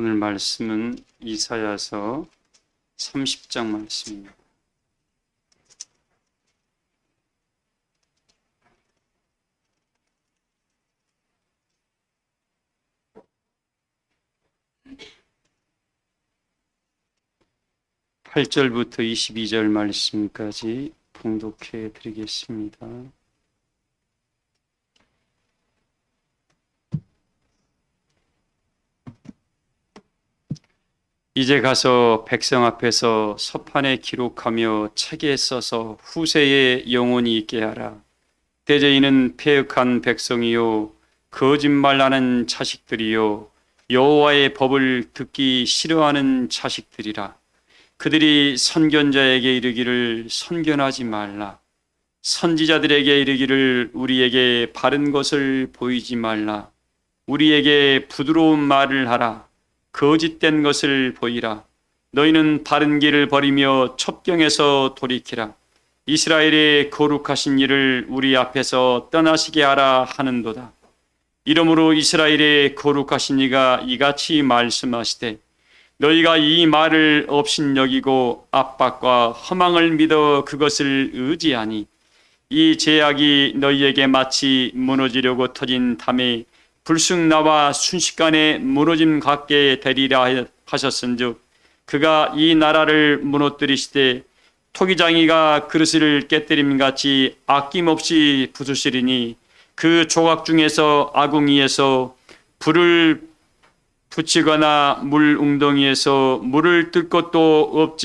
오늘 말씀은 이사야서 30장 말씀입니다. (8절부터) (22절) 말씀까지 봉독해 드리겠습니다. 이제 가서 백성 앞에서 서판에 기록하며 책에 써서 후세에 영원히 있게 하라. 대저희는 패역한 백성이요 거짓말하는 자식들이요 여호와의 법을 듣기 싫어하는 자식들이라. 그들이 선견자에게 이르기를 선견하지 말라. 선지자들에게 이르기를 우리에게 바른 것을 보이지 말라. 우리에게 부드러운 말을 하라. 거짓된 것을 보이라. 너희는 바른 길을 버리며 첩경에서 돌이키라. 이스라엘의 거룩하신 일을 우리 앞에서 떠나시게 하라 하는도다. 이러므로 이스라엘의 거룩하신 이가 이같이 말씀하시되 너희가 이 말을 업신여기고 압박과 허망을 믿어 그것을 의지하니 이 제약이 너희에게 마치 무너지려고 터진 담에 불쑥 나와 순식간에 무너짐 같게 되리라 하셨은즉 그가 이 나라를 무너뜨리시되 토기장이가 그릇을 깨뜨림같이 아낌없이 부수시리니 그 조각 중에서 아궁이에서 불을 붙이거나 물 웅덩이에서 물을 뜰 것도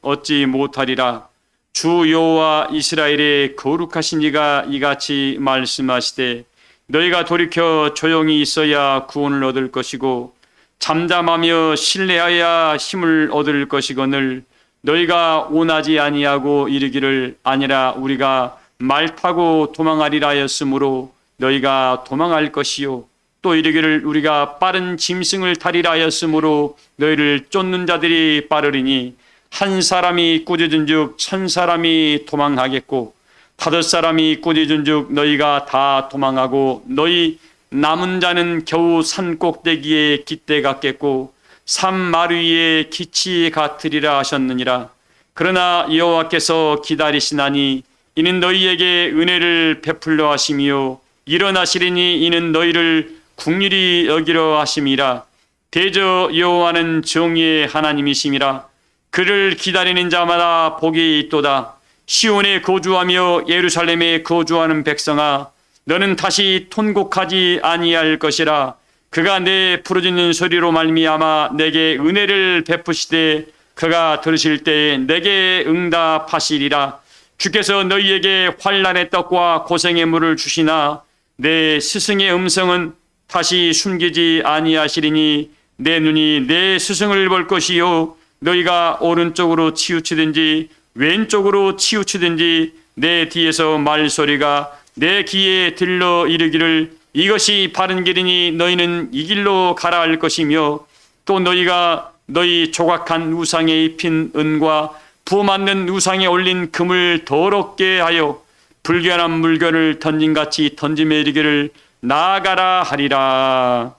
얻지 못하리라. 주 여호와 이스라엘의 거룩하신 이가 이같이 말씀하시되 너희가 돌이켜 조용히 있어야 구원을 얻을 것이고 잠잠하며 신뢰하여야 힘을 얻을 것이거늘 너희가 원하지 아니하고 이르기를 아니라 우리가 말 타고 도망하리라 하였으므로 너희가 도망할 것이요 또 이르기를 우리가 빠른 짐승을 타리라 하였으므로 너희를 쫓는 자들이 빠르리니 한 사람이 꾸짖은즉 천 사람이 도망하겠고 5사람이 꾸짖은즉 너희가 다 도망하고 너희 남은 자는 겨우 산 꼭대기에 깃대 같겠고 산마루 위에 기치 같으리라 하셨느니라. 그러나 여호와께서 기다리시나니 이는 너희에게 은혜를 베풀려 하심이요 일어나시리니 이는 너희를 긍휼히 여기려 하심이라. 대저 여호와는 정의의 하나님이심이라. 그를 기다리는 자마다 복이 있도다. 시온에 거주하며 예루살렘에 거주하는 백성아 너는 다시 통곡하지 아니할 것이라. 그가 내 부르짖는 소리로 말미암아 내게 은혜를 베푸시되 그가 들으실 때에 내게 응답하시리라. 주께서 너희에게 환난의 떡과 고생의 물을 주시나 내 스승의 음성은 다시 숨기지 아니하시리니 내 눈이 내 스승을 볼 것이요 너희가 오른쪽으로 치우치든지 왼쪽으로 치우치든지 내 뒤에서 말소리가 내 귀에 들러 이르기를 이것이 바른 길이니 너희는 이 길로 가라 할 것이며 또 너희가 너희 조각한 우상에 입힌 은과 부어맞는 우상에 올린 금을 더럽게 하여 불결한 물건을 던진같이 던짐에 이르기를 나아가라 하리라.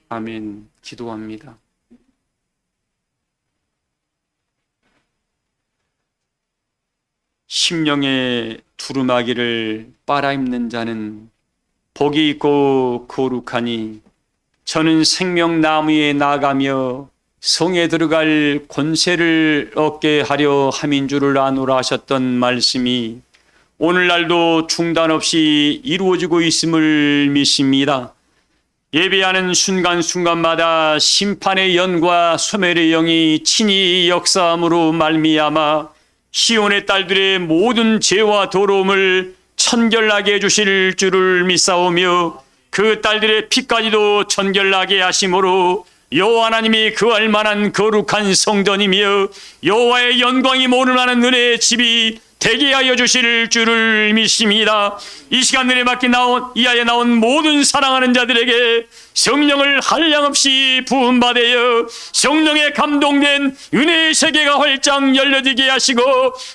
아멘. 기도합니다. 심령의 두루마기를 빨아입는 자는 복이 있고 거룩하니 저는 생명나무에 나가며 성에 들어갈 권세를 얻게 하려 함인 줄을 아노라 하셨던 말씀이 오늘날도 중단 없이 이루어지고 있음을 믿습니다. 예배하는 순간순간마다 심판의 연과 소멸의 영이 친히 역사함으로 말미암아 시온의 딸들의 모든 죄와 더러움을 천결나게 해주실 줄을 믿사오며 그 딸들의 피까지도 천결나게 하심으로 여호와 하나님이 그할 만한 거룩한 성전이며 여호와의 영광이 모를 만한 은혜의 집이 되게 하여 주실 줄을 믿습니다. 이 시간 은혜받기 이하에 나온 모든 사랑하는 자들에게 성령을 한량없이 부음받아요 성령에 감동된 은혜의 세계가 활짝 열려지게 하시고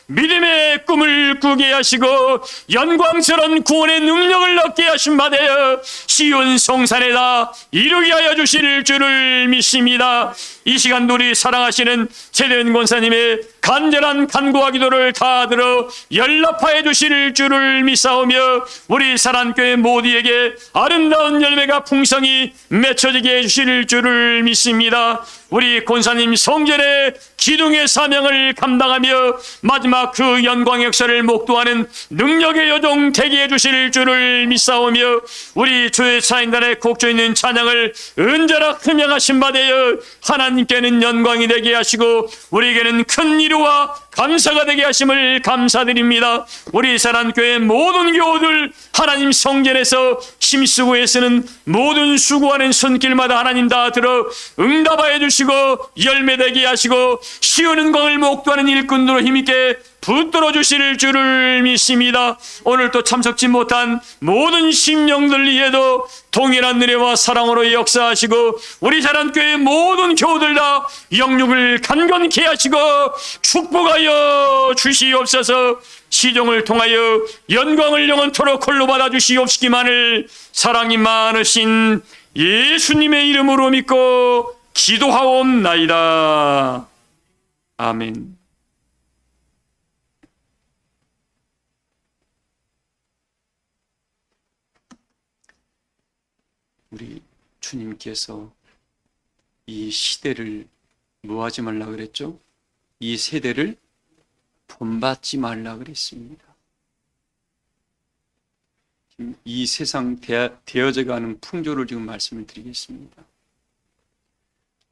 믿음의 꿈을 꾸게 하시고 영광스러운 구원의 능력을 얻게 하심 받아요 시온 성산에다 이루게 하여 주실 줄을 믿습니다. 이 시간도 우리 사랑하시는 최대현 권사님의 간절한 간구와 기도를 다 들어 연락하여 주실 줄을 믿사오며 우리 사랑교회 모두에게 아름다운 열매가 풍성히 맺혀지게 해주실 줄을 믿습니다. 우리 권사님 성전의 기둥의 사명을 감당하며 마지막 그 영광의 역사를 목도하는 능력의 여종 되게 해주실 줄을 믿사오며 우리 주의 사인단에 곡조 있는 찬양을 은자라 흠양하신 바 되어 하나님께는 영광이 되게 하시고 우리에게는 큰 위로와 감사가 되게 하심을 감사드립니다. 우리 사랑교회 모든 교우들 하나님 성전에서 힘쓰고 애쓰는 모든 수고하는 손길마다 하나님 다 들어 응답하여 주시고 열매되게 하시고 시온 은광을 목도하는 일꾼으로 힘있게 붙들어 주실 줄을 믿습니다. 오늘 또 참석지 못한 모든 심령들 위에도 동일한 은혜와 사랑으로 역사하시고 우리 사랑교회 모든 교우들 다 영육을 간건케 하시고 축복하여 주시옵소서. 시종을 통하여 영광을 영원토록 홀로 받아 주시옵시기만을 사랑이 많으신 예수님의 이름으로 믿고 기도하옵나이다. 아멘. 우리 주님께서 이 시대를 뭐 하지 말라 그랬죠? 이 세대를 본받지 말라 그랬습니다. 이 세상 되어져가는 풍조를 지금 말씀을 드리겠습니다.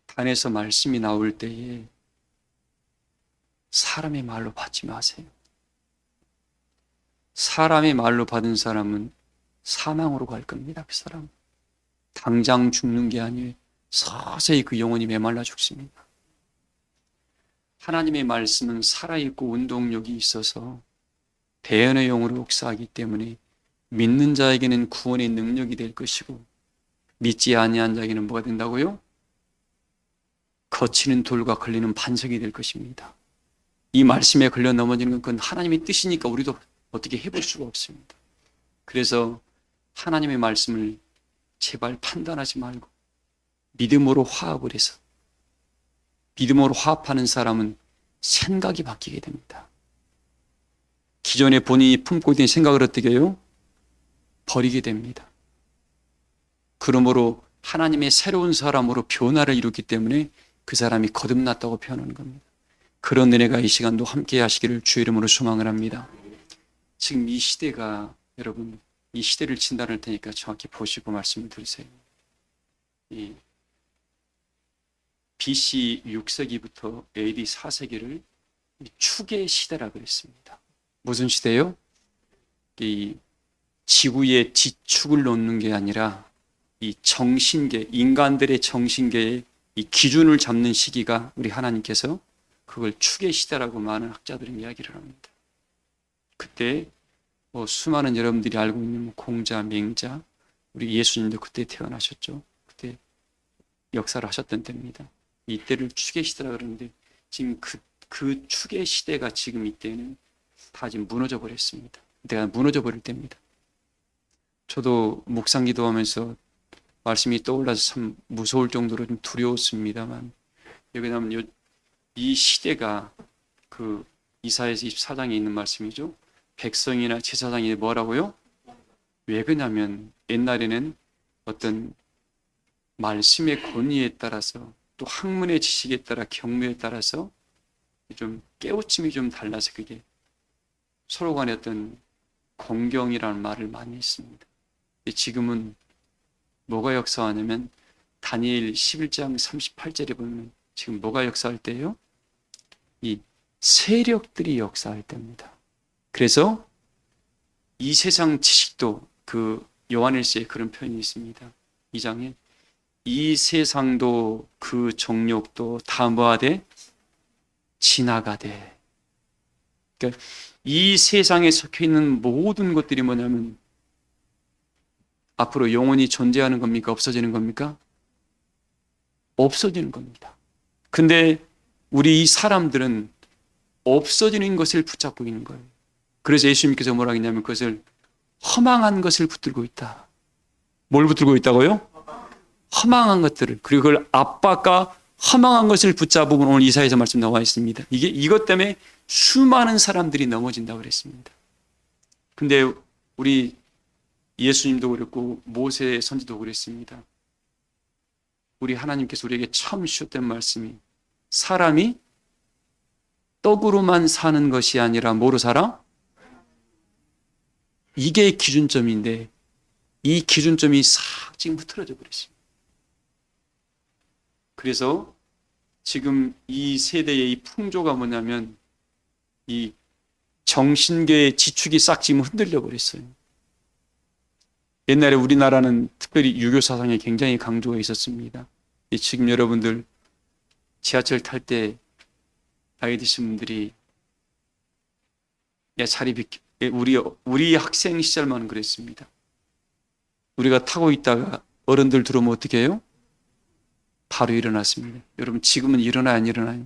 단에서 말씀이 나올 때에 사람의 말로 받지 마세요. 사람의 말로 받은 사람은 사망으로 갈 겁니다. 그 사람 당장 죽는 게 아니에요. 서서히 그 영혼이 메말라 죽습니다. 하나님의 말씀은 살아있고 운동력이 있어서 대언의 영으로 역사하기 때문에 믿는 자에게는 구원의 능력이 될 것이고 믿지 아니한 자에게는 뭐가 된다고요? 거치는 돌과 걸리는 반석이 될 것입니다. 이 말씀에 걸려 넘어지는 건 그건 하나님의 뜻이니까 우리도 어떻게 해볼 수가 없습니다. 그래서 하나님의 말씀을 제발 판단하지 말고 믿음으로 화합을 해서 믿음으로 화합하는 사람은 생각이 바뀌게 됩니다. 기존에 본인이 품고 있던 생각을 어떻게 해요? 버리게 됩니다. 그러므로 하나님의 새로운 사람으로 변화를 이루기 때문에 그 사람이 거듭났다고 표현하는 겁니다. 그런 은혜가 이 시간도 함께 하시기를 주의 이름으로 소망을 합니다. 지금 이 시대가 여러분 이 시대를 진단할 테니까 정확히 보시고 말씀을 들으세요. 이 BC 6세기부터 AD 4세기를 축의 시대라고 그랬습니다. 무슨 시대요? 이 지구의 지축을 놓는 게 아니라 이 정신계, 인간들의 정신계의 이 기준을 잡는 시기가 우리 하나님께서 그걸 축의 시대라고 많은 학자들은 이야기를 합니다. 그때 수많은 여러분들이 알고 있는 공자, 맹자, 우리 예수님도 그때 태어나셨죠. 그때 역사를 하셨던 때입니다. 이때를 축의 시대라 그러는데 지금 그 축의 시대가 지금 이때는 다 지금 무너져 버렸습니다. 이때가 무너져 버릴 때입니다. 저도 묵상 기도하면서 말씀이 떠올라서 참 무서울 정도로 좀 두려웠습니다만 여기 나면 이 시대가 그 이사야서 24장에 있는 말씀이죠. 백성이나 제사장이 뭐라고요? 왜 그러냐면 옛날에는 어떤 말씀의 권위에 따라서 또 학문의 지식에 따라 경무에 따라서 좀 깨우침이 좀 달라서 그게 서로 간에 어떤 공경이라는 말을 많이 했습니다. 지금은 뭐가 역사하냐면 다니엘 11장 38절에 보면 지금 뭐가 역사할 때예요? 이 세력들이 역사할 때입니다. 그래서 이 세상 지식도 그 요한일서에 그런 표현이 있습니다. 2장에 이 세상도 그 정욕도 다 뭐하되 지나가되. 그러니까 이 세상에 섞여 있는 모든 것들이 뭐냐면 앞으로 영원히 존재하는 겁니까? 없어지는 겁니까? 없어지는 겁니다. 근데 우리 이 사람들은 없어지는 것을 붙잡고 있는 거예요. 그래서 예수님께서 뭐라 했냐면 그것을 허망한 것을 붙들고 있다. 뭘 붙들고 있다고요? 허망한 것들을. 그리고 그걸 압박과 허망한 것을 붙잡으면 오늘 이사야서 말씀 나와 있습니다. 이것 때문에 수많은 사람들이 넘어진다고 그랬습니다. 근데 우리 예수님도 그랬고 모세 선지도 그랬습니다. 우리 하나님께서 우리에게 처음 주셨던 말씀이 사람이 떡으로만 사는 것이 아니라 뭐로 살아? 이게 기준점인데 이 기준점이 싹 지금 흐트러져 버렸습니다. 그래서 지금 이 세대의 이 풍조가 뭐냐면 이 정신계의 지축이 싹 지금 흔들려 버렸어요. 옛날에 우리나라는 특별히 유교 사상에 굉장히 강조가 있었습니다. 지금 여러분들 지하철 탈 때 나이 드신 분들이 야 자리 비켜. 우리 학생 시절만 그랬습니다. 우리가 타고 있다가 어른들 들어오면 어떻게 해요? 바로 일어났습니다. 여러분 지금은 일어나요 안 일어나요?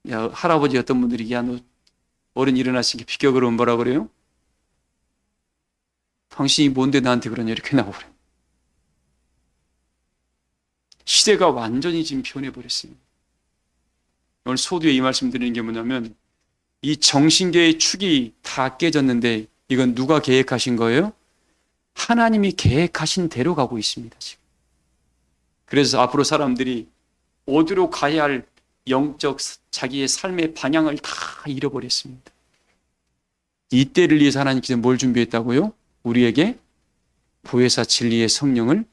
야 할아버지 어떤 분들이 야 너 어른 일어나시기 비켜 그러면 뭐라 그래요? 당신이 뭔데 나한테 그러냐 이렇게 나오래요. 시대가 완전히 지금 변해버렸습니다. 오늘 소두에 이 말씀 드리는 게 뭐냐면 이 정신계의 축이 다 깨졌는데 이건 누가 계획하신 거예요? 하나님이 계획하신 대로 가고 있습니다. 지금. 그래서 앞으로 사람들이 어디로 가야 할 영적 자기의 삶의 방향을 다 잃어버렸습니다. 이때를 위해서 하나님께서 뭘 준비했다고요? 우리에게 보혜사 진리의 성령을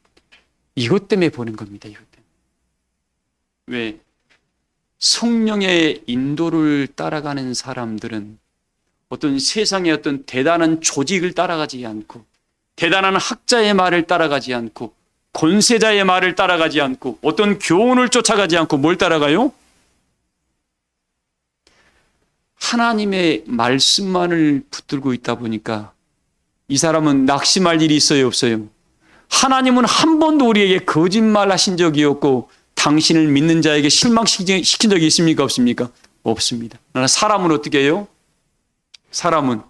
이것 때문에 보는 겁니다. 이것 때문에. 왜? 성령의 인도를 따라가는 사람들은 어떤 세상의 어떤 대단한 조직을 따라가지 않고 대단한 학자의 말을 따라가지 않고 권세자의 말을 따라가지 않고 어떤 교훈을 쫓아가지 않고 뭘 따라가요? 하나님의 말씀만을 붙들고 있다 보니까 이 사람은 낙심할 일이 있어요 없어요? 하나님은 한 번도 우리에게 거짓말 하신 적이 없고 당신을 믿는 자에게 실망시킨 적이 있습니까 없습니까? 없습니다. 그러나 사람은 어떻게 해요? 사람은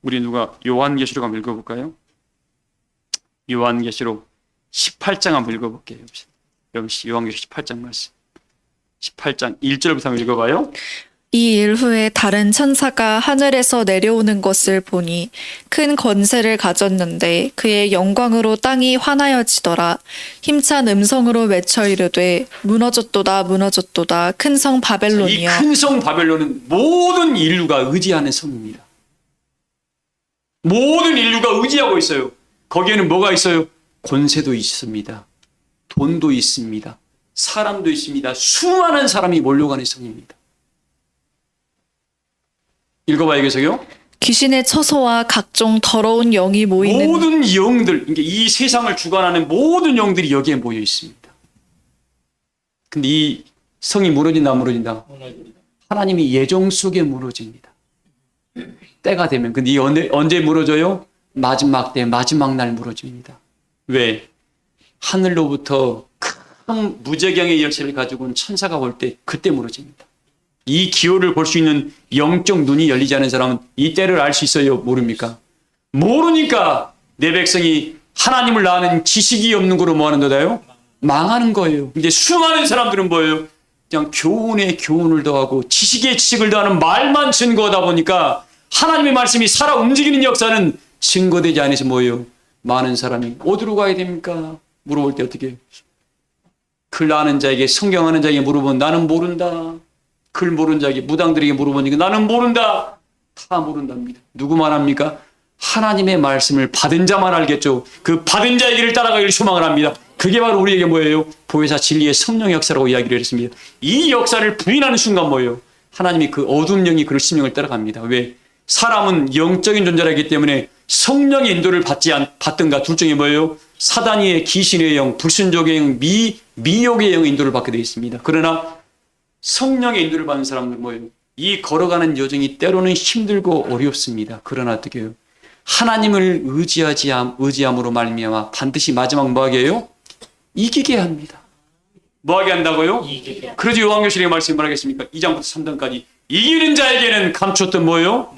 우리 누가 요한계시록 한번 읽어볼까요? 요한계시록 18장 한번 읽어볼게요. 요한계시록 18장 말씀 18장 1절부터 한번 읽어봐요. 이 일 후에 다른 천사가 하늘에서 내려오는 것을 보니 큰 권세를 가졌는데 그의 영광으로 땅이 환하여지더라. 힘찬 음성으로 외쳐 이르되 무너졌도다 무너졌도다 큰 성 바벨론이여. 이 큰 성 바벨론은 모든 인류가 의지하는 성입니다. 모든 인류가 의지하고 있어요. 거기에는 뭐가 있어요? 권세도 있습니다. 돈도 있습니다. 사람도 있습니다. 수많은 사람이 몰려가는 성입니다. 읽어봐요, 계속요. 귀신의 처소와 각종 더러운 영이 모이는 모든 영들, 이 세상을 주관하는 모든 영들이 여기에 모여 있습니다. 근데 이 성이 무너진다, 무너진다? 하나님이 예정 속에 무너집니다. 때가 되면. 근데 이 언제 무너져요? 마지막 때, 마지막 날 무너집니다. 왜? 하늘로부터 큰 무저경의 열쇠를 가지고 온 천사가 올 때 그때 무너집니다. 이 기호를 볼 수 있는 영적 눈이 열리지 않은 사람은 이 때를 알 수 있어요? 모릅니까? 모르니까 내 백성이 하나님을 아는 지식이 없는 거로 뭐 하는 거다요? 망하는 거예요. 이제 수많은 사람들은 뭐예요? 그냥 교훈에 교훈을 더하고 지식에 지식을 더하는 말만 증거하다 보니까 하나님의 말씀이 살아 움직이는 역사는 증거되지 않아서 뭐예요? 많은 사람이 어디로 가야 됩니까? 물어볼 때 어떻게 해요? 글 아는 자에게 성경 아는 자에게 물어보면 나는 모른다. 글 모르는 자에게 무당들에게 물어보니까 나는 모른다. 다 모른답니다. 누구만 합니까? 하나님의 말씀을 받은 자만 알겠죠. 그 받은 자의 길을 따라가기를 소망을 합니다. 그게 바로 우리에게 뭐예요? 보혜사 진리의 성령 역사라고 이야기를 했습니다. 이 역사를 부인하는 순간 뭐예요? 하나님이 그 어두운 영이 그를 심령을 따라갑니다. 왜? 사람은 영적인 존재라기 때문에 성령의 인도를 받든가 둘 중에 뭐예요? 사단의 귀신의 영, 불순종의 영, 미혹의 영 인도를 받게 되어 있습니다. 그러나 성령의 인도를 받는 사람은 뭐예요? 이 걸어가는 여정이 때로는 힘들고 어렵습니다. 그러나 어떻게 해요? 하나님을 의지함으로 말미암아 반드시 마지막 뭐하게 해요? 이기게 합니다. 뭐하게 한다고요? 그러지 요한계시록의 말씀이 뭐라겠습니까? 2장부터 3장까지 이기는 자에게는 감췄던 뭐예요?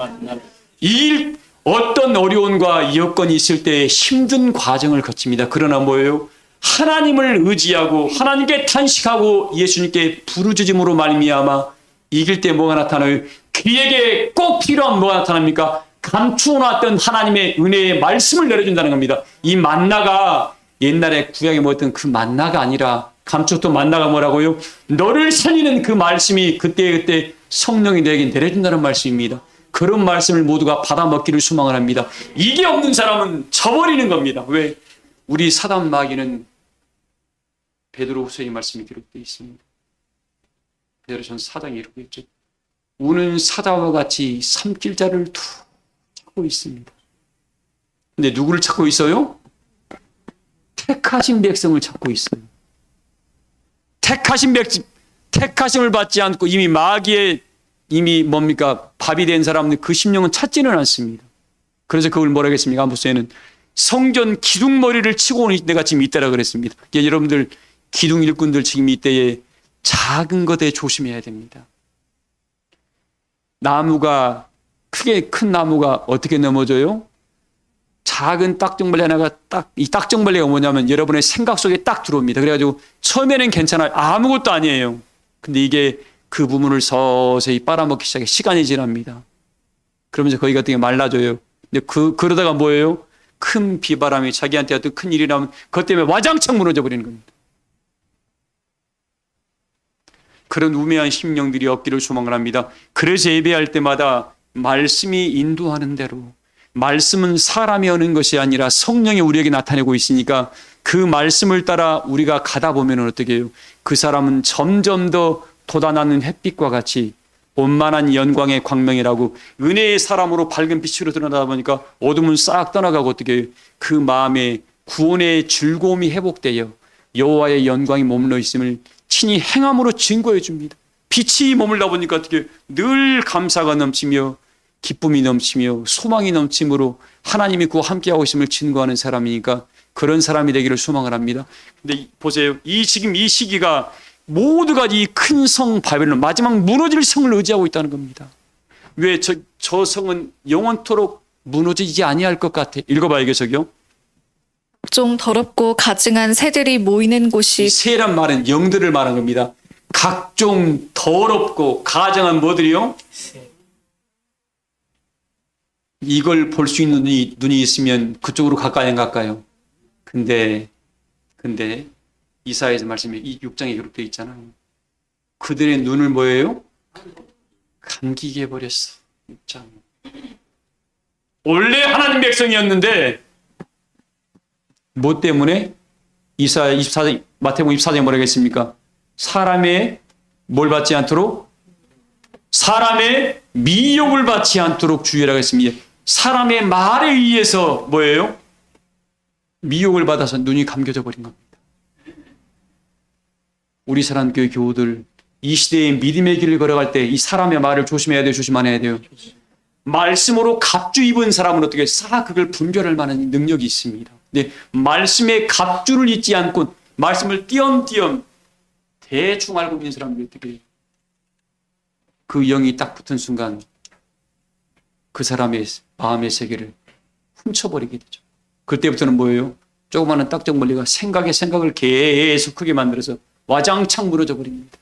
이길 어떤 어려움과 여건이 있을 때 힘든 과정을 거칩니다. 그러나 뭐예요? 하나님을 의지하고 하나님께 탄식하고 예수님께 부르짖음으로 말미암아 이길 때 뭐가 나타나요? 그에게 꼭 필요한 뭐가 나타납니까? 감추어놨던 하나님의 은혜의 말씀을 내려준다는 겁니다. 이 만나가 옛날에 구약에 먹었던 그 만나가 아니라 감추었던 만나가 뭐라고요? 너를 살리는 그 말씀이 그때 성령이 너에게 내려준다는 말씀입니다. 그런 말씀을 모두가 받아먹기를 소망을 합니다. 이게 없는 사람은 져버리는 겁니다. 왜? 우리 사단 마귀는 베드로후서의 말씀이 기록되어 있습니다. 베드로전서 4장에 이렇게 있죠. 우는 사자와 같이 삼킬 자를 툭 찾고 있습니다. 근데 누구를 찾고 있어요? 택하신 백성을 찾고 있어요. 택하심을 받지 않고 이미 마귀의 뭡니까? 밥이 된 사람들 그 심령은 찾지는 않습니다. 그래서 그걸 뭐라 했습니까? 아모스에는 성전 기둥머리를 치고 오는 때가 지금 이때라 그랬습니다. 여러분들 기둥 일꾼들 지금 이때에 작은 것에 조심해야 됩니다. 나무가 크게 큰 나무가 어떻게 넘어져요? 작은 딱정벌레 하나가 이 딱정벌레가 뭐냐면 여러분의 생각 속에 딱 들어옵니다. 그래가지고 처음에는 괜찮아요. 아무것도 아니에요. 근데 이게 그 부분을 서서히 빨아먹기 시작해 시간이 지납니다. 그러면서 거기 같은 게 말라져요. 근데 그러다가 뭐예요? 큰 비바람이 자기한테 어떤 큰 일이 나면 그것 때문에 와장창 무너져 버리는 겁니다. 그런 우매한 심령들이 없기를 소망을 합니다. 그래서 예배할 때마다 말씀이 인도하는 대로 말씀은 사람이 하는 것이 아니라 성령이 우리에게 나타내고 있으니까 그 말씀을 따라 우리가 가다 보면 어떻게 해요? 그 사람은 점점 더 돋아나는 햇빛과 같이 온만한 영광의 광명이라고 은혜의 사람으로 밝은 빛으로 드러나다 보니까 어둠은 싹 떠나가고 어떻게 해요? 그 마음에 구원의 즐거움이 회복되어 여호와의 영광이 머물러 있음을 친히 행함으로 증거해 줍니다. 빛이 머물다 보니까 어떻게 늘 감사가 넘치며 기쁨이 넘치며 소망이 넘침으로 하나님이 그와 함께하고 있음을 증거하는 사람이니까 그런 사람이 되기를 소망을 합니다. 근데 보세요. 지금 이 시기가 모두가 이 큰 성 바벨론 마지막 무너질 성을 의지하고 있다는 겁니다. 왜 저 성은 영원토록 무너지지 아니할 것 같아. 읽어봐요, 계속요. 좀 더럽고 가증한 새들이 모이는 곳이 새란 말은 영들을 말하는 겁니다. 각종 더럽고 가증한 뭐들이요? 이걸 볼 수 있는 눈이 있으면 그쪽으로 가까이 안 갈까요? 근데 이사야서 말씀이 이 6장에 기록되어 있잖아요. 그들의 눈을 뭐예요? 감기게 해버렸어. 6장. 원래 하나님 백성이었는데 뭐 때문에? 이사야 24장, 마태복음 24장에 뭐라고 했습니까? 사람의 뭘 받지 않도록? 사람의 미혹을 받지 않도록 주의하라고 했습니다. 사람의 말에 의해서 뭐예요? 미혹을 받아서 눈이 감겨져 버린 겁니다. 우리 사랑교회 교우들 이 시대의 믿음의 길을 걸어갈 때 이 사람의 말을 조심해야 돼요, 조심 안 해야 돼요? 말씀으로 갑주 입은 사람은 어떻게 그걸 분별할 만한 능력이 있습니다. 근데 말씀의 갑주를 잊지 않고 말씀을 띄엄띄엄 대충 알고 있는 사람들이 어떻게 그 영이 딱 붙은 순간 그 사람의 마음의 세계를 훔쳐버리게 되죠. 그때부터는 뭐예요? 조그마한 딱정벌레가 생각을 계속 크게 만들어서 와장창 무너져 버립니다.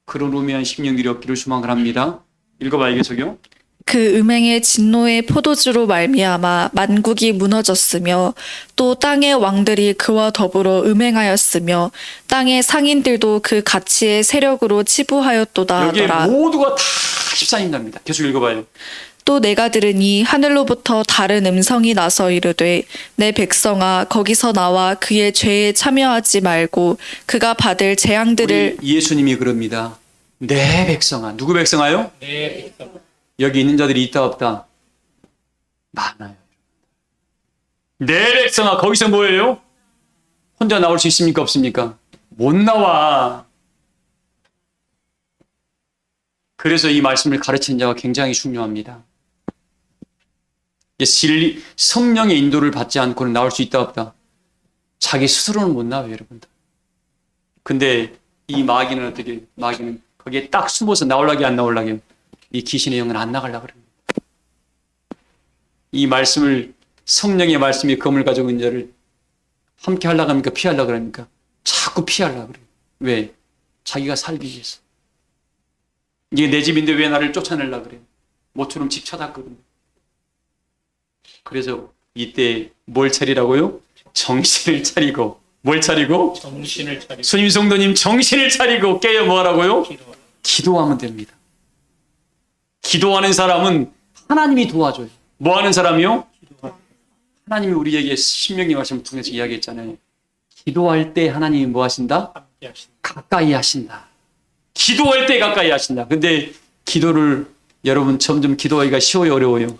그런 우매한 심령들이 없기를 소망을 합니다. 읽어봐요, 계속요. 그 음행의 진노의 포도주로 말미암아 만국이 무너졌으며 또 땅의 왕들이 그와 더불어 음행하였으며 땅의 상인들도 그 가치의 세력으로 치부하였도다 여기에 하더라. 모두가 다 휩싸인답니다. 계속 읽어봐요. 또 내가 들으니 하늘로부터 다른 음성이 나서 이르되 내 백성아 거기서 나와 그의 죄에 참여하지 말고 그가 받을 재앙들을 우리 예수님이 그럽니다. 내 백성아. 누구 백성아요? 내 백성. 여기 있는 자들이 있다 없다? 많아요. 내 백성아. 거기서 뭐예요? 혼자 나올 수 있습니까? 없습니까? 못 나와. 그래서 이 말씀을 가르치는 자가 굉장히 중요합니다. 진리, 성령의 인도를 받지 않고는 나올 수 있다 없다? 자기 스스로는 못 나와요, 여러분들. 근데 이 마귀는 어떻게, 마귀는 거기에 딱 숨어서 나오려게 안 나오려게 이 귀신의 영은 안 나가려고 그럽니다. 이 말씀을, 성령의 말씀이 검을 가지고 있는 자를 함께 하려고 합니까? 피하려고 합니까? 자꾸 피하려고 그래요. 왜? 자기가 살기 위해서. 이게 내 집인데 왜 나를 쫓아내려고 그래요? 모처럼 집 찾았거든요. 그래서 이때 뭘 차리라고요? 정신을 차리고. 뭘 차리고? 정신을 차리고 수님 성도님 정신을 차리고 깨어 뭐 하라고요? 기도하라. 기도하면 됩니다. 기도하는 사람은 하나님이 도와줘요. 뭐 하는 사람이요? 하나님이 우리에게 신명기 말씀을 통해서 이야기했잖아요. 기도할 때 하나님이 뭐 하신다? 함께 하신다. 가까이 하신다. 기도할 때 가까이 하신다. 근데 기도를 여러분 점점 기도하기가 쉬워요, 어려워요?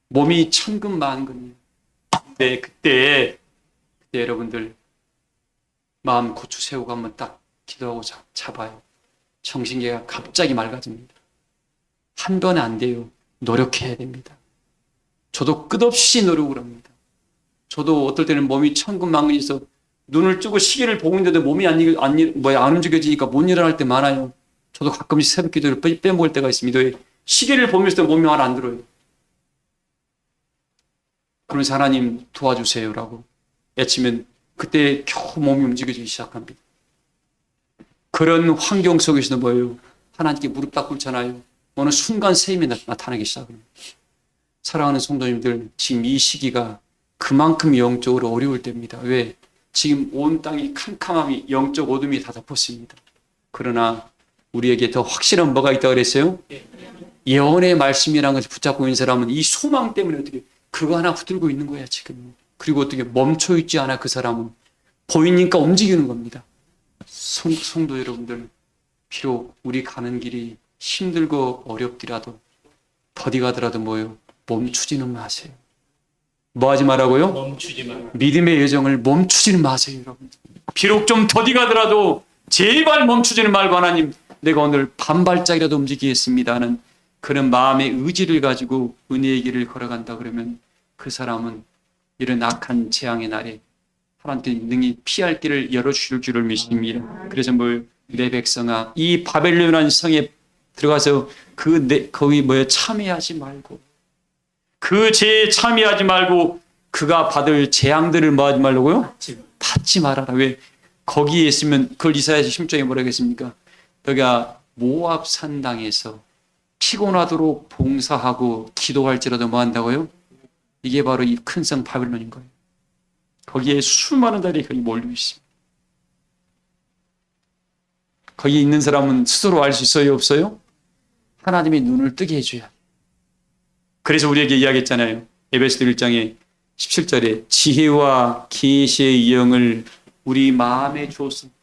몸이 천근만근이에요. 근데 그때 여러분들 마음 고추 세우고 한번 딱 기도하고 잡아요. 정신계가 갑자기 맑아집니다. 한 번에 안 돼요. 노력해야 됩니다. 저도 끝없이 노력을 합니다. 저도 어떨 때는 몸이 천근만근해서 눈을 뜨고 시계를 보고 있는데도 몸이 안 움직여지니까 못 일어날 때 많아요. 저도 가끔씩 새벽 기도를 빼먹을 때가 있습니다. 왜? 시계를 보면서도 몸이 말 안 들어요. 그러면서 하나님 도와주세요라고 외치면 그때 겨우 몸이 움직여지기 시작합니다. 그런 환경 속에서도 뭐예요? 하나님께 무릎 딱 꿇잖아요. 어느 순간 새 힘이 나타나기 시작합니다. 사랑하는 성도님들, 지금 이 시기가 그만큼 영적으로 어려울 때입니다. 왜? 지금 온 땅이 캄캄함이, 영적 어둠이 다 덮었습니다. 그러나 우리에게 더 확실한 뭐가 있다고 그랬어요? 예언의 말씀이라는 것을 붙잡고 있는 사람은 이 소망 때문에 어떻게 그거 하나 붙들고 있는 거야 지금. 그리고 어떻게 멈춰 있지 않아. 그 사람은 보이니까 움직이는 겁니다. 성도 여러분들, 비록 우리 가는 길이 힘들고 어렵더라도 더디 가더라도 뭐요? 멈추지는 마세요. 뭐 하지 말라고요? 멈추지 마. 믿음의 여정을 멈추지는 마세요, 여러분. 비록 좀 더디 가더라도 제발 멈추지는 말고 하나님, 내가 오늘 반발짝이라도 움직이겠습니다는 그런 마음의 의지를 가지고 은혜의 길을 걸어간다 그러면 그 사람은 이런 악한 재앙의 날에 하나님께 능히 피할 길을 열어주실 줄을 믿습니다. 그래서 내 백성아, 이 바벨론이라는 성에 들어가서 거기 참여하지 말고, 그 죄에 참여하지 말고, 그가 받을 재앙들을 뭐 하지 말라고요? 받지 말아라. 왜? 거기에 있으면 그걸 이사야서 10장에 뭐라고 했습니까? 너가 모압 산당에서 피곤하도록 봉사하고 기도할지라도 뭐 한다고요? 이게 바로 이 큰 성 바벨론인 거예요. 거기에 수많은 자들이 거기 몰려 있습니다. 거기 있는 사람은 스스로 알 수 있어요, 없어요? 하나님이 눈을 뜨게 해줘야. 그래서 우리에게 이야기했잖아요. 에베소서 1장에 17절에 지혜와 계시의 영을 우리 마음에 주었습니다.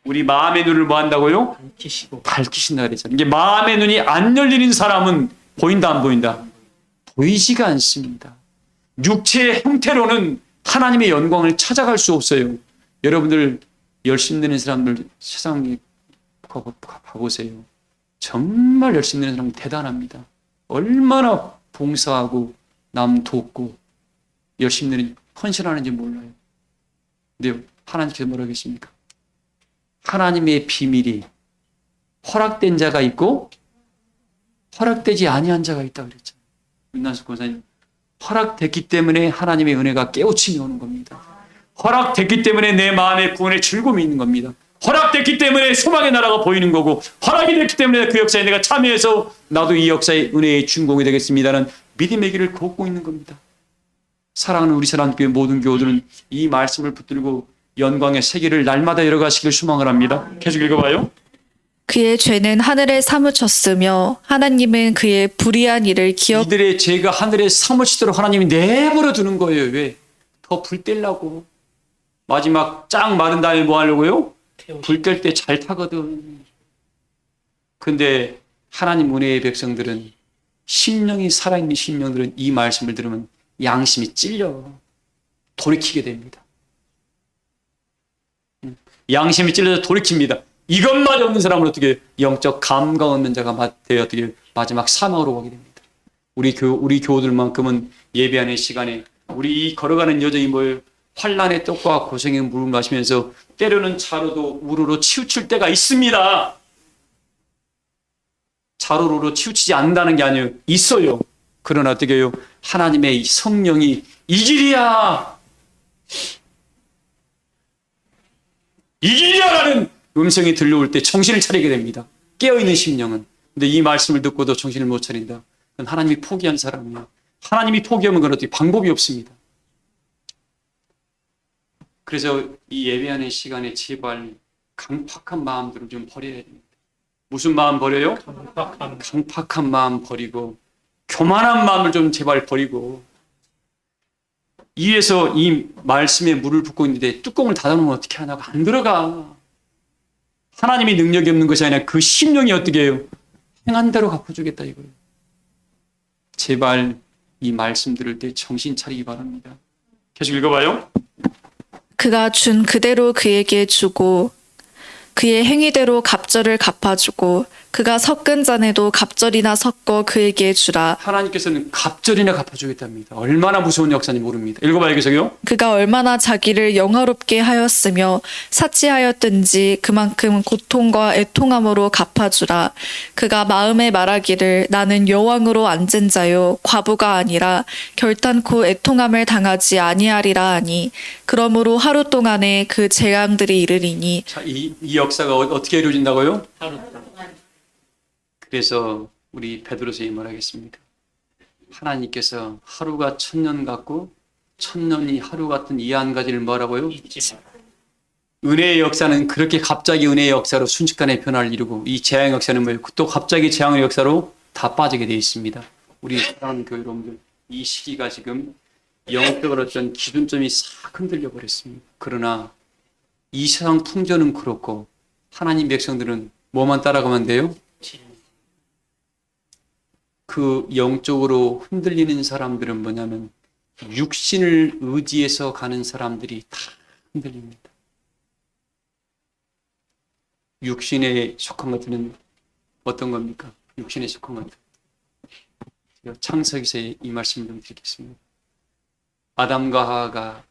우리 마음의 눈을 뭐 한다고요? 밝히신다 그랬잖아요. 이게 마음의 눈이 안 열리는 사람은 보인다 안 보인다? 보이지가 않습니다. 육체의 형태로는 하나님의 영광을 찾아갈 수 없어요. 여러분들 열심히 되는 사람들 세상에 가보세요. 정말 열심히 되는 사람 대단합니다. 얼마나 봉사하고 남 돕고 열심히 되는 헌신하는지 몰라요. 근데 하나님께서 뭐라고 하십니까? 하나님의 비밀이 허락된 자가 있고 허락되지 아니한 자가 있다고 그랬잖아요. 윤난수 권사님, 허락됐기 때문에 하나님의 은혜가 깨우침이 오는 겁니다. 허락됐기 때문에 내 마음의 구원의 즐거움이 있는 겁니다. 허락됐기 때문에 소망의 나라가 보이는 거고, 허락이 됐기 때문에 그 역사에 내가 참여해서 나도 이 역사의 은혜의 주인공이 되겠습니다는 믿음의 길을 걷고 있는 겁니다. 사랑하는 우리 사랑교회 모든 교우들은 이 말씀을 붙들고 영광의 세계를 날마다 열어가시길 소망을 합니다. 계속 읽어봐요. 그의 죄는 하늘에 사무쳤으며 하나님은 그의 불의한 일을 기억. 이들의 죄가 하늘에 사무치도록 하나님이 내버려 두는 거예요. 왜? 더 불 떼려고. 마지막 쫙 마른 다음에 뭐 하려고요? 불 뗄 때 잘 타거든. 근데 하나님 은혜의 백성들은, 심령이 살아있는 심령들은 이 말씀을 들으면 양심이 찔려 돌이키게 됩니다. 양심이 찔려서 돌이킵니다. 이것마저 없는 사람은 어떻게 영적 감각 없는 자가 되어 어떻게 마지막 사망으로 가게 됩니다. 우리 교우들만큼은 예배하는 시간에 우리 이 걸어가는 여정이 뭐예요? 환란의 떡과 고생의 물을 마시면서 때로는 차로도 우르르 치우칠 때가 있습니다. 차로로 치우치지 않는다는 게 아니에요. 있어요. 그러나 어떻게 해요? 하나님의 이 성령이 이 길이야. 이 길이야라는 음성이 들려올 때 정신을 차리게 됩니다. 깨어있는 심령은. 근데 이 말씀을 듣고도 정신을 못 차린다. 그건 하나님이 포기한 사람이에요. 하나님이 포기하면 그건 어떻게 방법이 없습니다. 그래서 이 예배하는 시간에 제발 강팍한 마음들을 좀 버려야 됩니다. 무슨 마음 버려요? 강팍한 마음 버리고 교만한 마음을 좀 제발 버리고 이에서 이 말씀에 물을 붓고 있는데 뚜껑을 닫아놓으면 어떻게 하나 안 들어가. 하나님이 능력이 없는 것이 아니라 그 심령이 어떻게 해요? 행한 대로 갚아주겠다 이거예요. 제발 이 말씀 들을 때 정신 차리기 바랍니다. 계속 읽어봐요. 그가 준 그대로 그에게 주고 그의 행위대로 갑절을 갚아주고 그가 섞은 잔에도 갑절이나 섞어 그에게 주라. 하나님께서는 갑절이나 갚아주겠답니다. 얼마나 무서운 역사인지 모릅니다. 읽어봐요 계속요. 그가 얼마나 자기를 영화롭게 하였으며 사치하였든지 그만큼 고통과 애통함으로 갚아주라. 그가 마음에 말하기를 나는 여왕으로 앉은 자요 과부가 아니라 결탄코 애통함을 당하지 아니하리라 하니 그러므로 하루 동안에 그 재앙들이 이르리니. 자, 이 역사가 어떻게 이루어진다고요? 그래서 우리 베드로서 이 말하겠습니까? 하나님께서 하루가 천년 같고 천년이 하루 같은 이 한 가지를 뭐라고요? 은혜의 역사는 그렇게 갑자기 은혜의 역사로 순식간에 변화를 이루고 이 재앙의 역사는 뭐예요? 또 갑자기 재앙의 역사로 다 빠지게 되어 있습니다. 우리 사랑하는 교회 여러분들, 이 시기가 지금 영적으로 어떤 기준점이 싹 흔들려 버렸습니다. 그러나 이 세상 풍조는 그렇고 하나님 백성들은 뭐만 따라가면 돼요? 그 영적으로 흔들리는 사람들은 뭐냐면 육신을 의지해서 가는 사람들이 다 흔들립니다. 육신에 속한 것들은 어떤 겁니까? 육신에 속한 것들. 제가 창세기서 이 말씀을 좀 드리겠습니다. 아담과 하와가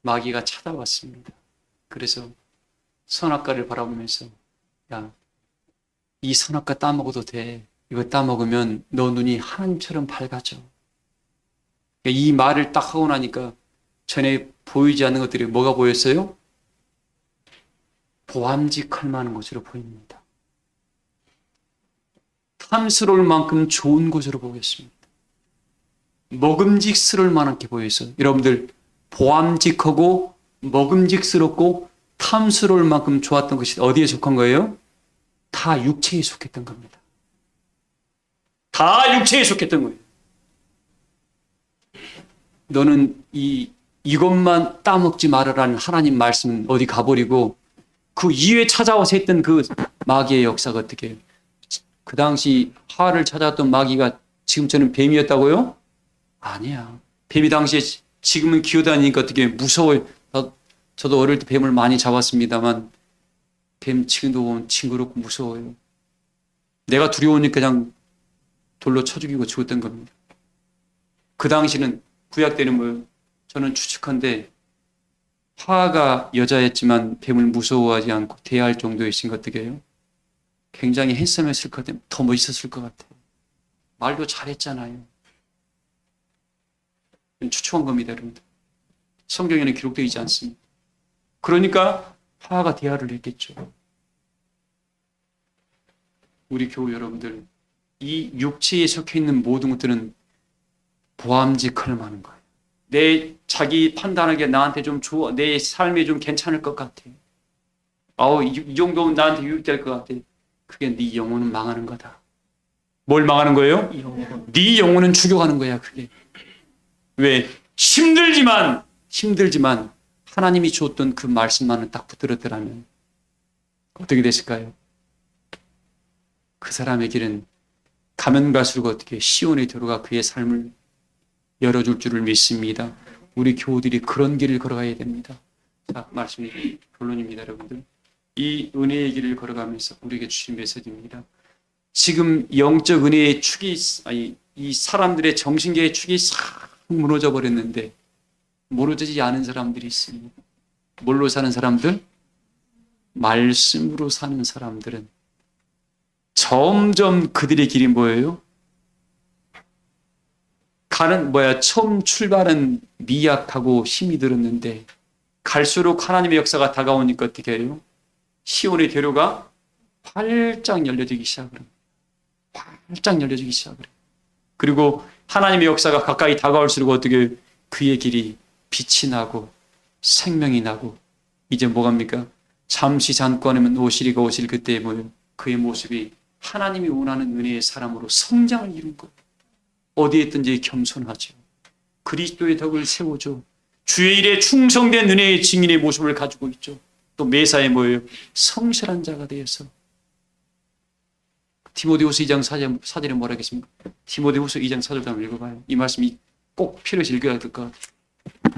마귀가 찾아왔습니다. 그래서 선악과를 바라보면서 야, 이 선악과 따먹어도 돼. 이거 따먹으면 너 눈이 하나님처럼 밝아져. 이 말을 딱 하고 나니까 전에 보이지 않는 것들이 뭐가 보였어요? 보암직할 만한 것으로 보입니다. 탐스러울 만큼 좋은 것으로 보겠습니다. 먹음직스러울 만하게 보여서 여러분들 보암직하고 먹음직스럽고 탐스러울 만큼 좋았던 것이 어디에 속한 거예요? 다 육체에 속했던 겁니다. 다 육체에 속했던 거예요. 너는 이것만 따먹지 말아라는 하나님 말씀은 어디 가버리고 그 이후에 찾아와서 했던 그 마귀의 역사가 어떻게 해요? 그 당시 하와를 찾아왔던 마귀가 지금처럼 뱀이었다고요? 아니야. 뱀이 당시에 지금은 기어다니니까 어떻게 무서워요. 저도 어릴 때 뱀을 많이 잡았습니다만 뱀 지금도 보면 징그럽고 무서워요. 내가 두려우니까 그냥 돌로 쳐 죽이고 죽었던 겁니다. 그 당시는 구약 때는 뭐예요? 저는 추측한데 하와가 여자였지만 뱀을 무서워하지 않고 대할 정도이신 것 같아요. 굉장히 핸섬했을 것 같아요. 더 멋있었을 것 같아요. 말도 잘했잖아요. 추측한 겁니다, 여러분들. 성경에는 기록되어 있지 않습니다. 그러니까 하와가 대화를 했겠죠. 우리 교우 여러분들, 이 육체에 속해 있는 모든 것들은 보암직할 만한 거예요. 내 자기 판단하기에 나한테 좀 좋아, 내 삶에 좀 괜찮을 것 같아. 이 정도면 나한테 유익될 것 같아. 그게 네 영혼은 망하는 거다. 뭘 망하는 거예요? 네 영혼은 죽여가는 거야, 그게. 왜? 힘들지만 하나님이 줬던 그 말씀만은 딱 붙들었더라면 어떻게 됐을까요? 그 사람의 길은 가면 갈수록 어떻게 시온에 들어가 그의 삶을 열어줄 줄을 믿습니다. 우리 교우들이 그런 길을 걸어가야 됩니다. 자, 말씀이 결론입니다, 여러분들. 이 은혜의 길을 걸어가면서 우리에게 주신 메시지입니다. 지금 영적 은혜의 축이, 이 사람들의 정신계의 축이 싹 무너져 버렸는데 무너지지 않은 사람들이 있습니다. 뭘로 사는 사람들? 말씀으로 사는 사람들은 점점 그들의 길이 뭐예요? 처음 출발은 미약하고 힘이 들었는데 갈수록 하나님의 역사가 다가오니까 어떻게 해요? 시온의 대로가 활짝 열려지기 시작을 합니다. 활짝 열려지기 시작을 해요. 그리고 하나님의 역사가 가까이 다가올수록 어떻게 그의 길이 빛이 나고 생명이 나고 이제 뭐갑니까? 잠시 잠깐이면 오시리가 오실 그때에 뭐예요? 그의 모습이 하나님이 원하는 은혜의 사람으로 성장을 이룬 거예요. 어디에 있든지 겸손하죠. 그리스도의 덕을 세우죠. 주의 일에 충성된 은혜의 증인의 모습을 가지고 있죠. 또 매사에 뭐예요? 성실한 자가 되어서. 디모데후서 2장 4절에 뭐라 하겠습니까? 디모데후서 2장 4절 한번 읽어봐요. 이 말씀이 꼭 필요해서 읽어야 될 것 같아요.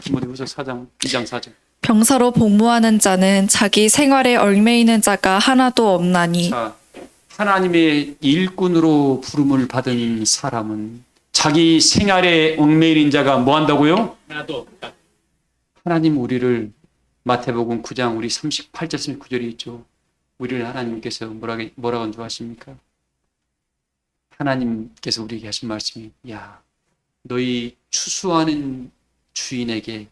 디모데후서 2장 4절. 병사로 복무하는 자는 자기 생활에 얽매이는 자가 하나도 없나니. 자, 하나님의 일꾼으로 부름을 받은 사람은 자기 생활에 얽매이는 자가 뭐 한다고요? 하나도 없다. 하나님 우리를 마태복음 9장 우리 38절 39절에 있죠. 우리를 하나님께서 뭐라고 좋아하십니까? 하나님께서 우리에게 하신 말씀이 야, 너희 추수하는 주인에게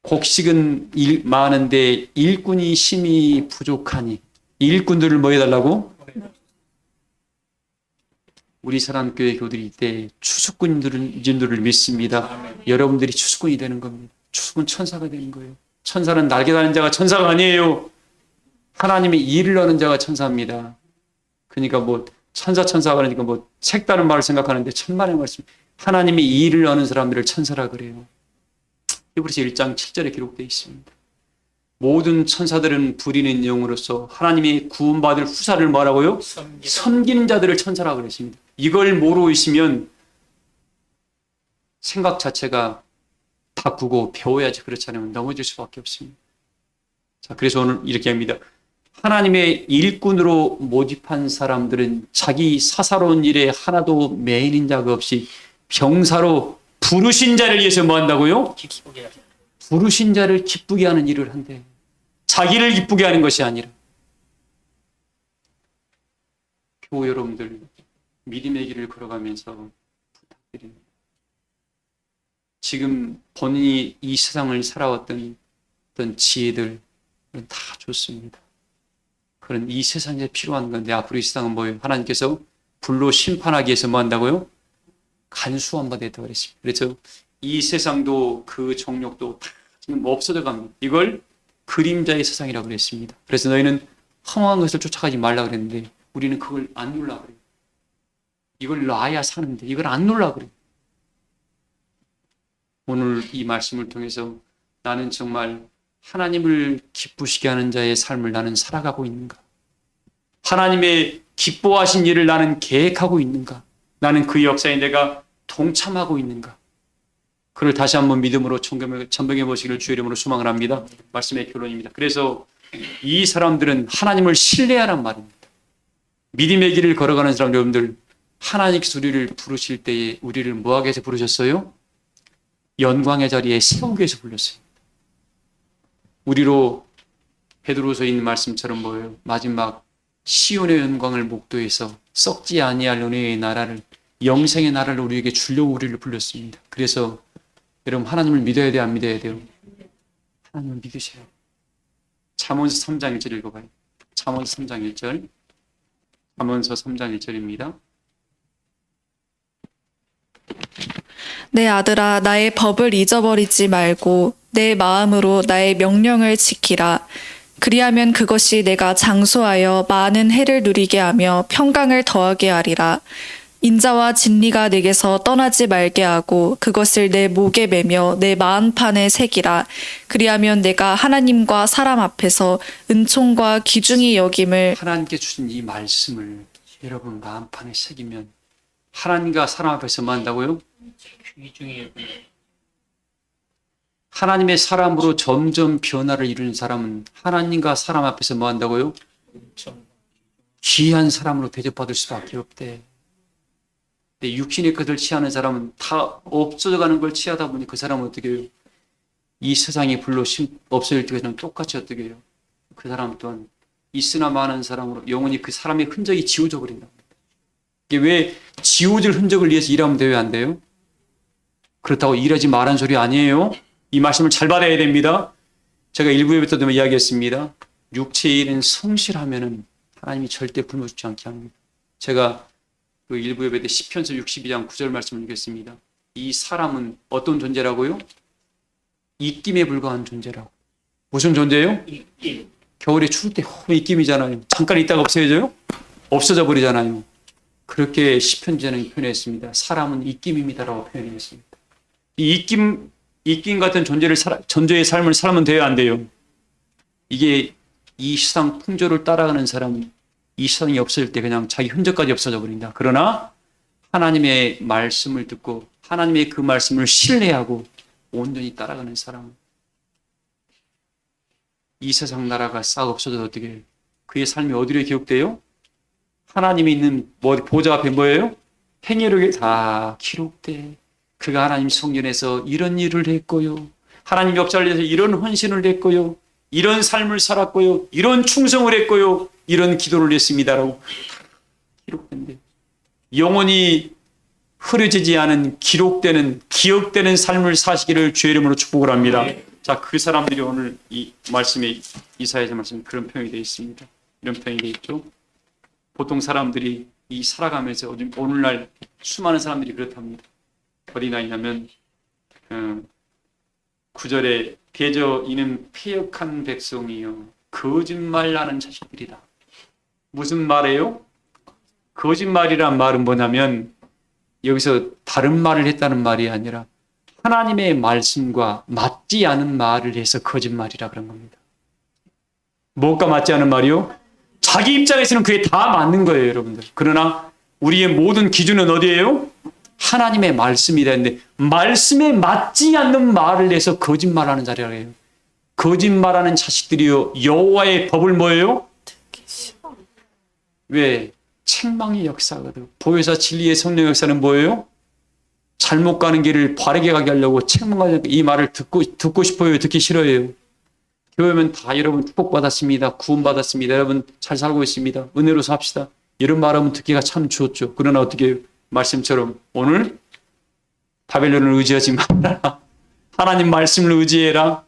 곡식은 많은데 일꾼이 힘이 부족하니 일꾼들을 뭐 해달라고? 우리 사랑교회 교들이 이때 추수꾼들을 믿습니다. 여러분들이 추수꾼이 되는 겁니다. 추수꾼 천사가 되는 거예요. 천사는 날개 다는 자가 천사가 아니에요. 하나님의 일을 하는 자가 천사입니다. 그러니까 뭐 천사가 그러니까 뭐 색다른 말을 생각하는데 천만의 말씀. 하나님의 일을 하는 사람들을 천사라 그래요. 히브리서 1장 7절에 기록되어 있습니다. 모든 천사들은 부리는 영으로서 하나님의 구원받을 후사를 뭐라고요? 섬기는 자들을 천사라고 그랬습니다. 이걸 모르고 있으면 생각 자체가 바꾸고 배워야지 그렇지 않으면 넘어질 수밖에 없습니다. 자, 그래서 오늘 이렇게 합니다. 하나님의 일꾼으로 모집한 사람들은 자기 사사로운 일에 하나도 매인인 자가 없이 병사로 부르신 자를 위해서 뭐 한다고요? 부르신 자를 기쁘게 하는 일을 한대. 자기를 기쁘게 하는 것이 아니라. 교우 여러분들 믿음의 길을 걸어가면서 부탁드립니다. 지금 본인이 이 세상을 살아왔던 어떤 지혜들은 다 좋습니다. 그런 이 세상에 필요한 건데 앞으로 이 세상은 뭐예요? 하나님께서 불로 심판하기 위해서 뭐 한다고요? 간수한 바 됐다고 그랬습니다. 그래서 이 세상도 그 정욕도 다 지금 없어져 갑니다. 이걸 그림자의 세상이라고 그랬습니다. 그래서 너희는 허망한 것을 쫓아가지 말라 그랬는데 우리는 그걸 안 놀라 그래요. 이걸 놔야 사는데 이걸 안 놀라 그래요. 오늘 이 말씀을 통해서 나는 정말 하나님을 기쁘시게 하는 자의 삶을 나는 살아가고 있는가? 하나님의 기뻐하신 일을 나는 계획하고 있는가? 나는 그 역사에 내가 동참하고 있는가? 그를 다시 한번 믿음으로 점검해 보시기를 주의 이름으로 소망을 합니다. 말씀의 결론입니다. 그래서 이 사람들은 하나님을 신뢰하란 말입니다. 믿음의 길을 걸어가는 사람 여러분들, 하나님께서 우리를 부르실 때에 우리를 뭐하게 해서 부르셨어요? 영광의 자리에 세우기 위해서 불렀어요. 우리로 베드로서에 있는 말씀처럼 뭐예요? 마지막 시온의 영광을 목도해서 썩지 아니할 은혜의 나라를, 영생의 나라를 우리에게 주려고 우리를 불렀습니다. 그래서 여러분 하나님을 믿어야 돼요? 안 믿어야 돼요? 하나님을 믿으셔야 돼요. 잠언서 3장 1절 읽어봐요. 잠언서 3장 1절. 잠언서 3장 1절입니다. 내 아들아, 나의 법을 잊어버리지 말고 내 마음으로 나의 명령을 지키라. 그리하면 그것이 내가 장수하여 많은 해를 누리게 하며 평강을 더하게 하리라. 인자와 진리가 내게서 떠나지 말게 하고 그것을 내 목에 매며 내 마음판에 새기라. 그리하면 내가 하나님과 사람 앞에서 은총과 귀중히 여김을. 하나님께 주신 이 말씀을 여러분 마음판에 새기면 하나님과 사람 앞에서 뭐 한다고요? 귀중히 하나님의 사람으로 점점 변화를 이루는 사람은 하나님과 사람 앞에서 뭐 한다고요? 귀한 사람으로 대접받을 수밖에 없대. 근데 육신의 것을 취하는 사람은 다 없어져가는 걸 취하다 보니 그 사람은 어떻게 해요? 이 세상이 불로 없어질 때처럼 똑같이 어떻게 해요? 그 사람 또한 있으나 마는 사람으로 영원히 그 사람의 흔적이 지워져 버린다. 이게 왜 지워질 흔적을 위해서 일하면 돼요? 안 돼요? 그렇다고 일하지 말라는 소리 아니에요. 이 말씀을 잘 받아야 됩니다. 제가 1부에부터도 이야기했습니다. 육체의 일은 성실하면은 하나님이 절대 굶어 죽지 않게 합니다. 제가 그 1부 예배 때 시편서 62장 9절 말씀을 읽겠습니다. 이 사람은 어떤 존재라고요? 입김에 불과한 존재라고. 무슨 존재예요? 입김. 겨울에 추울 때 입김이잖아요. 잠깐 있다가 없어져요? 없어져 버리잖아요. 그렇게 시편자는 표현했습니다. 사람은 입김입니다라고 표현했습니다. 이 입김 같은 존재의 삶을 살면 돼요, 안 돼요? 이게 이 세상 풍조를 따라가는 사람은 이 세상이 없어질 때 그냥 자기 흔적까지 없어져 버린다. 그러나 하나님의 말씀을 듣고 하나님의 그 말씀을 신뢰하고 온전히 따라가는 사람은 이 세상 나라가 싹 없어져도 어떻게 해요? 그의 삶이 어디로 기록돼요? 하나님이 있는 보좌 앞에 뭐예요? 행위록에 다 기록돼. 그가 하나님 성전에서 이런 일을 했고요. 하나님 역사를 위해서 이런 헌신을 했고요. 이런 삶을 살았고요. 이런 충성을 했고요. 이런 기도를 했습니다라고 기록된대. 영원히 흐려지지 않은 기록되는 기억되는 삶을 사시기를 주의 이름으로 축복을 합니다. 자, 그 사람들이 오늘 이 말씀에 이사야서 말씀에 그런 표현이 되어 있습니다. 이런 표현이 되어 있죠. 보통 사람들이 이 살아가면서 오늘날 수많은 사람들이 그렇답니다. 어디나 하면 9절에 대저 이는 패역한 백성이요 거짓말하는 자식들이다. 무슨 말이에요? 거짓말이란 말은 뭐냐면 여기서 다른 말을 했다는 말이 아니라 하나님의 말씀과 맞지 않은 말을 해서 거짓말이라 그런 겁니다. 뭐가 맞지 않은 말이요? 자기 입장에서는 그게 다 맞는 거예요, 여러분들. 그러나 우리의 모든 기준은 어디예요? 하나님의 말씀이라 했는데 말씀에 맞지 않는 말을 해서 거짓말하는 자리라고 해요. 거짓말하는 자식들이요 여호와의 법을 뭐예요? 왜? 책망의 역사거든. 보혜사 진리의 성령 역사는 뭐예요? 잘못 가는 길을 바르게 가게 하려고 책망하는 이 말을 듣고 싶어요? 듣기 싫어요? 교회면 다 여러분 축복받았습니다. 구원받았습니다. 여러분 잘 살고 있습니다. 은혜로 삽시다. 이런 말하면 듣기가 참 좋죠. 그러나 어떻게 해요? 말씀처럼 오늘 바벨론을 의지하지 말아라. 하나님 말씀을 의지해라.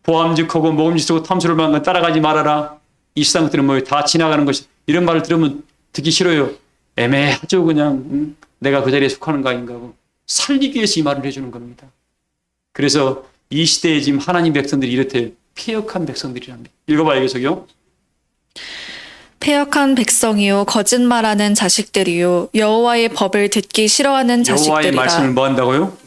보암직하고 먹음직하고 탐스러울 만한 건 따라가지 말아라. 이 세상 것들은 뭐예요? 다 지나가는 것이. 이런 말을 들으면 듣기 싫어요. 애매하죠. 그냥 내가 그 자리에 속하는가 아닌가 하고 살리기 위해서 이 말을 해주는 겁니다. 그래서 이 시대에 지금 하나님 백성들이 이렇대 패역한 백성들이랍니다. 읽어봐야겠어요. 패역한 백성이요 거짓말하는 자식들이요 여호와의 법을 듣기 싫어하는 자식들이라. 여호와의 말씀을 뭐 한다고요?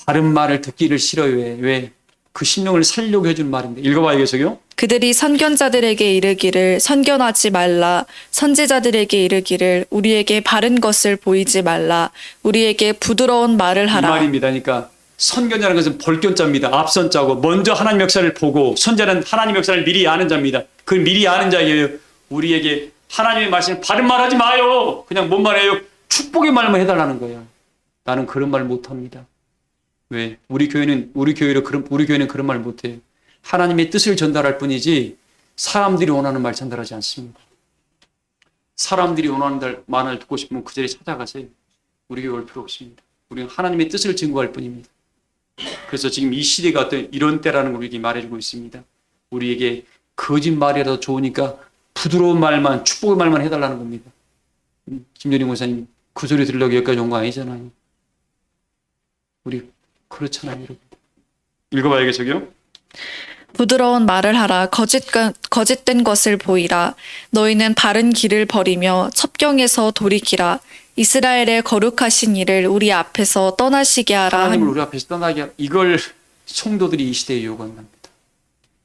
바른 말을 듣기를 싫어요. 왜? 그 심령을 살리려고 해주는 말인데. 읽어봐야겠어요. 그들이 선견자들에게 이르기를 선견하지 말라. 선지자들에게 이르기를 우리에게 바른 것을 보이지 말라. 우리에게 부드러운 말을 이 하라. 말입니다. 그러니까 선견자라는 것은 벌견자입니다. 앞선 자고 먼저 하나님 역사를 보고 선자는 하나님 역사를 미리 아는 자입니다. 그 미리 아는 자예요. 우리에게 하나님의 말씀을 바른 말하지 마요. 그냥 뭔 말이에요? 축복의 말만 해달라는 거예요. 나는 그런 말 못합니다. 왜? 우리 교회는 그런 말 못해요. 하나님의 뜻을 전달할 뿐이지 사람들이 원하는 말 전달하지 않습니다. 사람들이 원하는 말을 듣고 싶으면 그 자리에 찾아가세요. 우리 교회 올 필요 없습니다. 우리는 하나님의 뜻을 증거할 뿐입니다. 그래서 지금 이 시대가 어떤 이런 때라는 걸 우리에게 말해주고 있습니다. 우리에게 거짓말이라도 좋으니까 부드러운 말만, 축복의 말만 해달라는 겁니다. 김연희 목사님 그 소리 들으려고 여기까지 온 거 아니잖아요. 우리 그렇잖아요, 여러분. 읽어봐야겠어요. 부드러운 말을 하라. 거짓된 것을 보이라. 너희는 바른 길을 버리며 첩경에서 돌이키라. 이스라엘의 거룩하신 이를 우리 앞에서 떠나시게 하라. 하나님을 우리 앞에서 떠나게 하라. 이걸 성도들이 이 시대에 요구한답니다.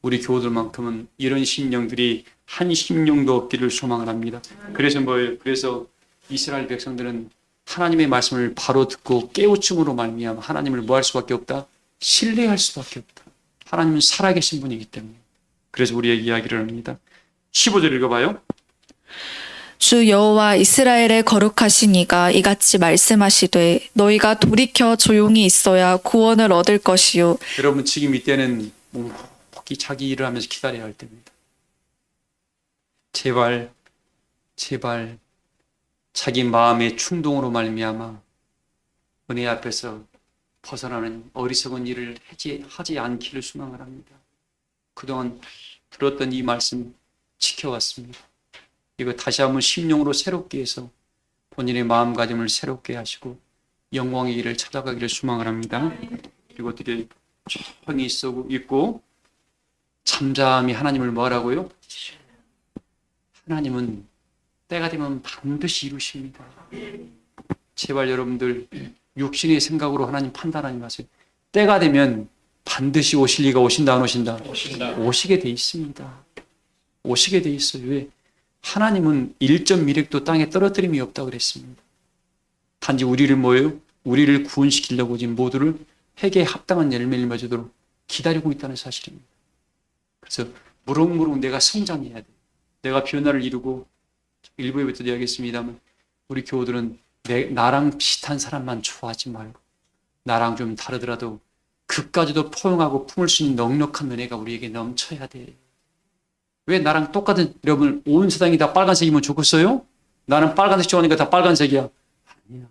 우리 교우들만큼은 이런 심령들이 한 심령도 없기를 소망을 합니다. 그래서 뭐예요? 그래서 이스라엘 백성들은 하나님의 말씀을 바로 듣고 깨우침으로 말미암아 하나님을 뭐 할 수밖에 없다? 신뢰할 수밖에 없다. 하나님은 살아계신 분이기 때문에. 그래서 우리의 이야기를 합니다. 15절 읽어봐요. 주 여호와 이스라엘의 거룩하신 이가 이같이 말씀하시되 너희가 돌이켜 조용히 있어야 구원을 얻을 것이요. 여러분 지금 이때는 묵묵히 자기 일을 하면서 기다려야 할 때입니다. 제발 자기 마음의 충동으로 말미암아 은혜 앞에서 벗어나는 어리석은 일을 하지 않기를 소망을 합니다. 그동안 들었던 이 말씀 지켜왔습니다. 이거 다시 한번 심령으로 새롭게 해서 본인의 마음가짐을 새롭게 하시고 영광의 길을 찾아가기를 소망을 합니다. 그리고 어떻게 조용히 있고 잠잠히 하나님을 뭐하라고요? 하나님은 때가 되면 반드시 이루십니다. 제발 여러분들 육신의 생각으로 하나님 판단하지 마세요. 때가 되면 반드시 오실 리가 오신다 안 오신다? 오시게 돼 있습니다. 오시게 돼 있어요. 왜? 하나님은 1.1획도 땅에 떨어뜨림이 없다고 그랬습니다. 단지 우리를 뭐예요? 우리를 구원시키려고 지금 모두를 회개에 합당한 열매를 맺도록 기다리고 있다는 사실입니다. 그래서 무럭무럭 내가 성장해야 돼. 내가 변화를 이루고 일부에부터 이야기했습니다만 우리 교우들은 나랑 비슷한 사람만 좋아하지 말고 나랑 좀 다르더라도 그까지도 포용하고 품을 수 있는 넉넉한 은혜가 우리에게 넘쳐야 돼. 왜 나랑 똑같은, 여러분 온 세상이 다 빨간색이면 좋겠어요? 나는 빨간색 좋아하니까 다 빨간색이야. 아니야.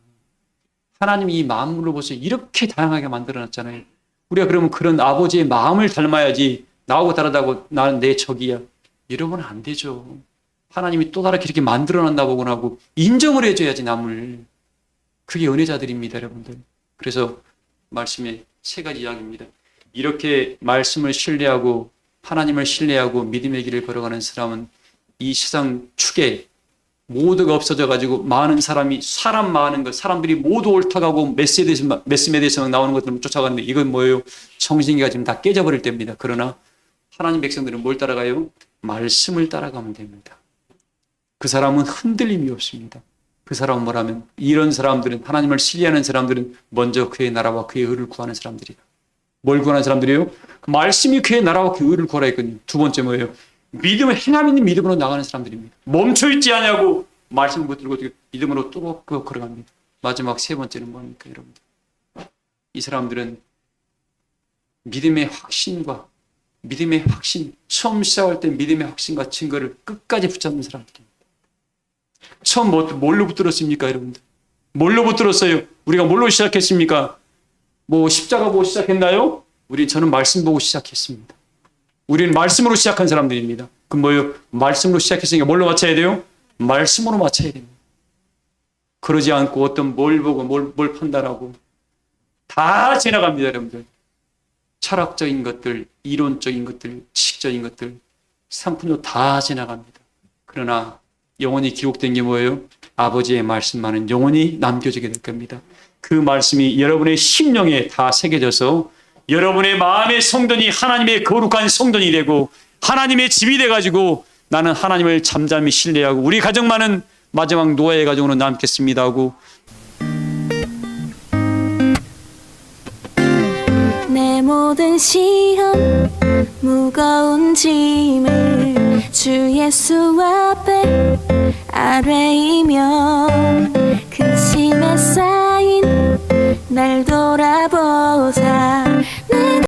하나님이 이 만물을 보세요. 이렇게 다양하게 만들어놨잖아요. 우리가 그러면 그런 아버지의 마음을 닮아야지 나하고 다르다고 나는 내 적이야. 이러면 안 되죠. 하나님이 또 다르게 이렇게 만들어놨나 보구나 하고 인정을 해줘야지 남을. 그게 은혜자들입니다, 여러분들. 그래서 말씀에 세 가지 이야기입니다. 이렇게 말씀을 신뢰하고 하나님을 신뢰하고 믿음의 길을 걸어가는 사람은 이 세상 축에 모두가 없어져가지고 많은 사람 많은 것, 사람들이 모두 옳다가고 매스미디어에서 나오는 것들을 쫓아가는데 이건 뭐예요? 정신기가 지금 다 깨져버릴 때입니다. 그러나 하나님 백성들은 뭘 따라가요? 말씀을 따라가면 됩니다. 그 사람은 흔들림이 없습니다. 그 사람은 뭐라면 이런 사람들은 하나님을 신뢰하는 사람들은 먼저 그의 나라와 그의 의를 구하는 사람들이다. 뭘 구하는 사람들이에요? 말씀이 그의 나라와 그의 의를 구하라 했거든요. 두 번째 뭐예요? 믿음을 행함 있는 믿음으로 나가는 사람들입니다. 멈춰있지 않냐고 말씀을 붙들고 믿음으로 뚜벅뚜벅 걸어갑니다. 마지막 세 번째는 뭡니까 여러분들? 이 사람들은 믿음의 확신, 처음 시작할 때 믿음의 확신과 증거를 끝까지 붙잡는 사람들입니다. 처음 뭘로 붙들었습니까 여러분들? 뭘로 붙들었어요? 우리가 뭘로 시작했습니까? 십자가 보고 시작했나요? 저는 말씀 보고 시작했습니다. 우리는 말씀으로 시작한 사람들입니다. 그럼 뭐예요? 말씀으로 시작했으니까 뭘로 맞춰야 돼요? 말씀으로 맞춰야 됩니다. 그러지 않고 어떤 뭘 보고 뭘 판단하고 다 지나갑니다, 여러분들. 철학적인 것들, 이론적인 것들, 지식적인 것들, 상품도 다 지나갑니다. 그러나 영원히 기록된 게 뭐예요? 아버지의 말씀만은 영원히 남겨지게 될 겁니다. 그 말씀이 여러분의 심령에 다 새겨져서 여러분의 마음의 성전이 하나님의 거룩한 성전이 되고 하나님의 집이 돼가지고 나는 하나님을 잠잠히 신뢰하고 우리 가정만은 마지막 노아의 가정으로 남겠습니다 하고 내 모든 시험 무거운 짐을 주 예수 앞에 아뢰이며 근심에 쌓인 날들